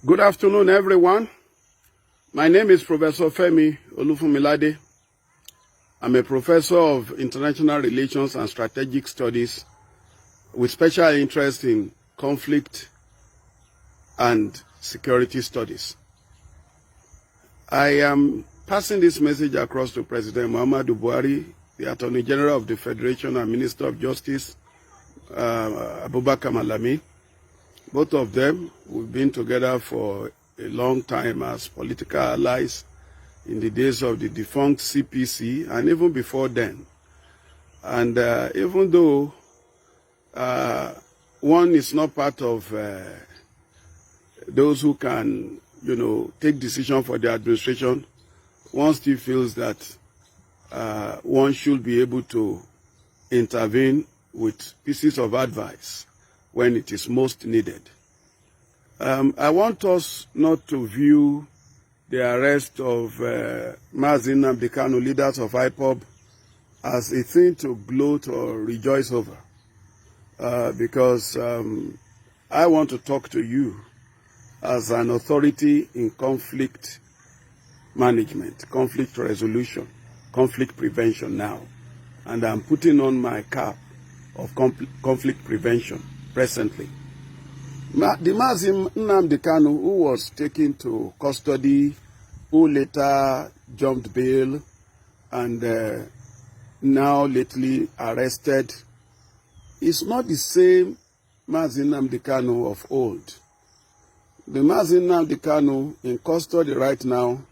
Good afternoon, everyone. My name is Professor FEMI Olufumilade. I'm a professor of international relations and strategic studies with special interest in conflict and security studies. I am passing this message across to President Muhammadu Buhari, the Attorney General of the Federation and Minister of Justice, Abubakar Malami. Both of them, we've been together for a long time as political allies in the days of the defunct CPC and even before then. And even though one is not part of those who can, take decision for the administration, one still feels that one should be able to intervene with pieces of advice when it is most needed. I want us not to view the arrest of Mazi Nnamdi Kanu, leaders of IPOB, as a thing to gloat or rejoice over, because I want to talk to you as an authority in conflict management, conflict resolution, conflict prevention now. And I'm putting on my cap of conflict prevention presently. The Mazi Nnamdi Kanu, who was taken to custody, who later jumped bail, and now lately arrested, is not the same Mazi Nnamdi Kanu of old. The Mazi Nnamdi Kanu in custody right now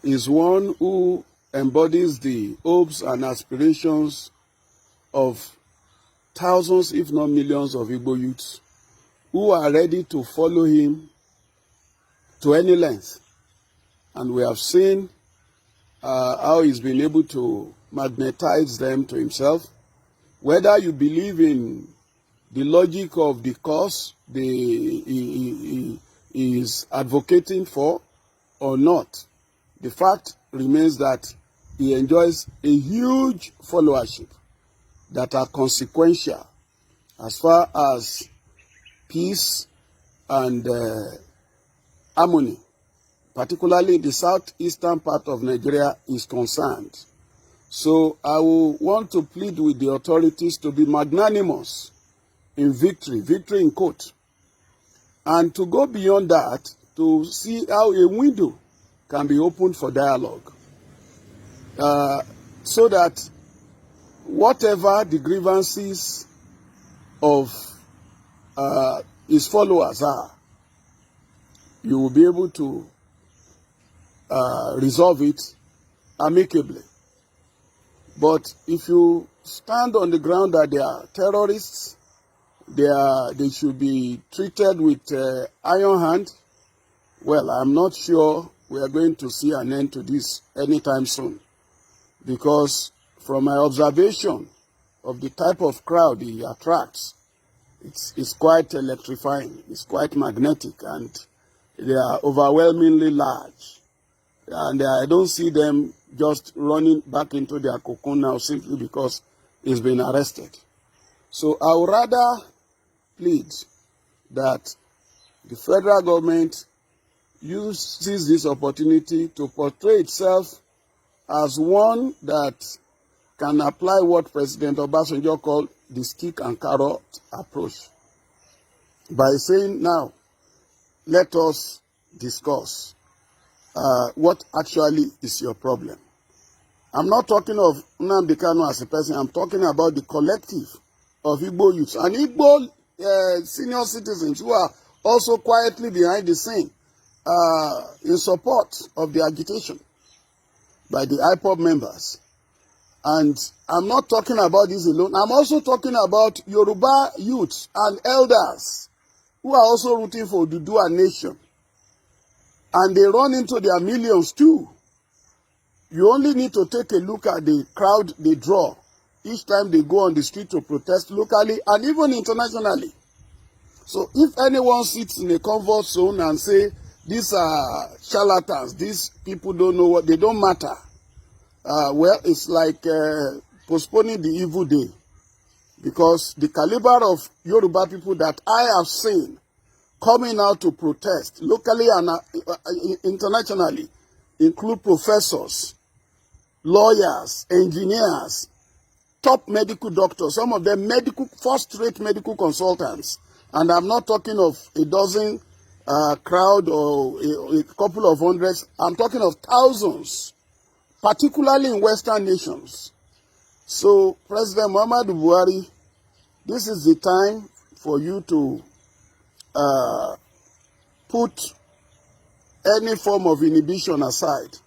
is one who embodies the hopes and aspirations of thousands, if not millions, of Igbo youths who are ready to follow him to any length. And we have seen how he's been able to magnetize them to himself. Whether you believe in the logic of the cause he is advocating for or not, the fact remains that he enjoys a huge followership that are consequential as far as peace and harmony, particularly in the southeastern part of Nigeria, is concerned. So I will want to plead with the authorities to be magnanimous in victory in quote, and to go beyond that to see how a window can be opened for dialogue, so that whatever the grievances of his followers are, you will be able to resolve it amicably. But if you stand on the ground that they are terrorists, they should be treated with iron hand, well, I'm not sure we are going to see an end to this anytime soon. Because from my observation of the type of crowd he attracts, it's quite electrifying, it's quite magnetic, and they are overwhelmingly large. And I don't see them just running back into their cocoon now simply because he's been arrested. So I would rather plead that the federal government uses this opportunity to portray itself as one that can apply what President Obasanjo called the stick and carrot approach, by saying, now, let us discuss what actually is your problem. I'm not talking of Nnamdi Kanu as a person, I'm talking about the collective of Igbo youths and Igbo senior citizens who are also quietly behind the scene in support of the agitation by the IPOB members. And I'm not talking about this alone. I'm also talking about Yoruba youths and elders who are also rooting for Oduduwa nation. And they run into their millions too. You only need to take a look at the crowd they draw each time they go on the street to protest locally and even internationally. So if anyone sits in a comfort zone and say, these are charlatans, these people don't know what, they don't matter, well, it's like postponing the evil day. Because the caliber of Yoruba people that I have seen coming out to protest locally and internationally include professors, lawyers, engineers, top medical doctors, some of them first-rate medical consultants. And I'm not talking of a dozen crowd or a couple of hundreds. I'm talking of thousands, particularly in Western nations. So, President Muhammadu Buhari, this is the time for you to put any form of inhibition aside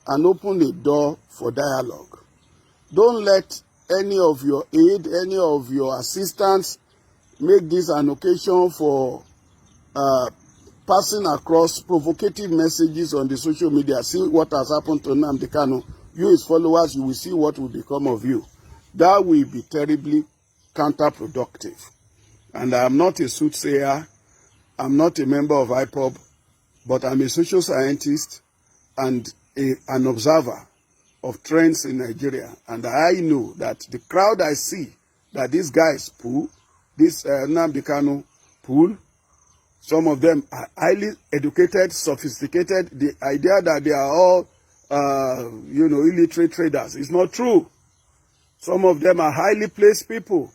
and open the door for dialogue. Don't let any of your aid, any of your assistants make this an occasion for passing across provocative messages on the social media. See what has happened to Nnamdi Kanu. You, his followers, you will see what will become of you. That will be terribly counterproductive. And I am not a soothsayer. I'm not a member of IPOB, but I'm a social scientist and an observer of trends in Nigeria. And I know that the crowd I see that these guys pull, this Nnamdi Kanu pull, some of them are highly educated, sophisticated. The idea that they are all, illiterate traders is not true. Some of them are highly placed people.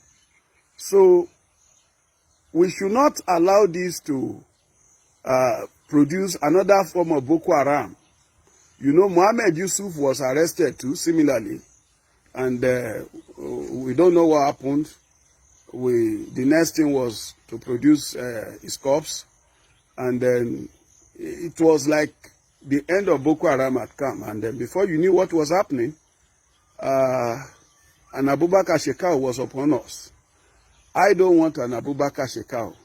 So we should not allow this to produce another form of Boko Haram. You know, Mohammed Yusuf was arrested too, similarly. And we don't know what happened. The next thing was to produce his corpse. And then it was like the end of Boko Haram had come. And then before you knew what was happening, an Abubakar Shekau was upon us. I don't want an Abubakar Shekau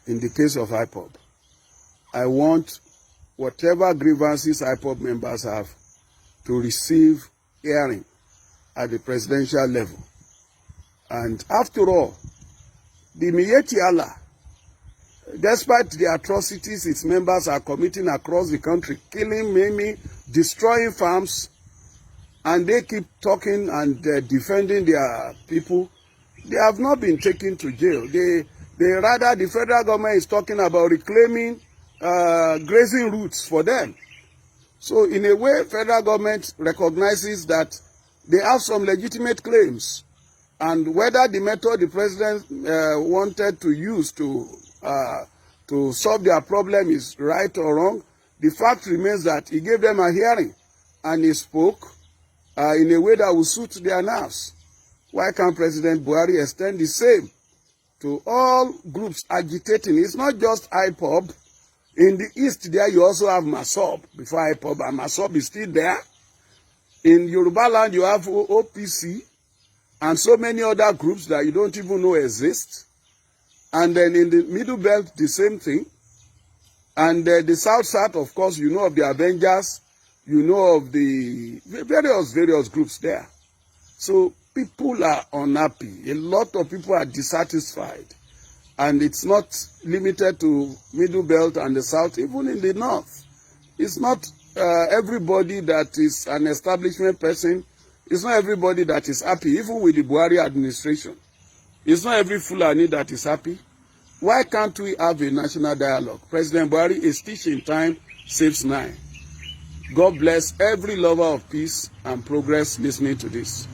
in the case of IPOB. I want whatever grievances IPOB members have to receive hearing at the presidential level. And after all, the Miyetti Allah, despite the atrocities its members are committing across the country, killing, maiming, destroying farms, and they keep talking and defending their people, they have not been taken to jail. Rather, the federal government is talking about reclaiming grazing routes for them. So in a way, federal government recognizes that they have some legitimate claims. And whether the method the president wanted to use to solve their problem is right or wrong, the fact remains that he gave them a hearing and he spoke in a way that will suit their nerves. Why can't President Buhari extend the same to all groups agitating? It's not just IPOB. In the east there, you also have MASOB before IPOB, and MASOB is still there. In Yoruba land, you have OPC and so many other groups that you don't even know exist. And then in the Middle Belt, the same thing. And the South, of course, you know of the Avengers, you know of the various groups there. So people are unhappy. A lot of people are dissatisfied. And it's not limited to Middle Belt and the South, even in the North. It's not everybody that is an establishment person. It's not everybody that is happy, even with the Buhari administration. It's not every Fulani that is happy. Why can't we have a national dialogue? President Buhari is teaching time saves 9. God bless every lover of peace and progress listening to this.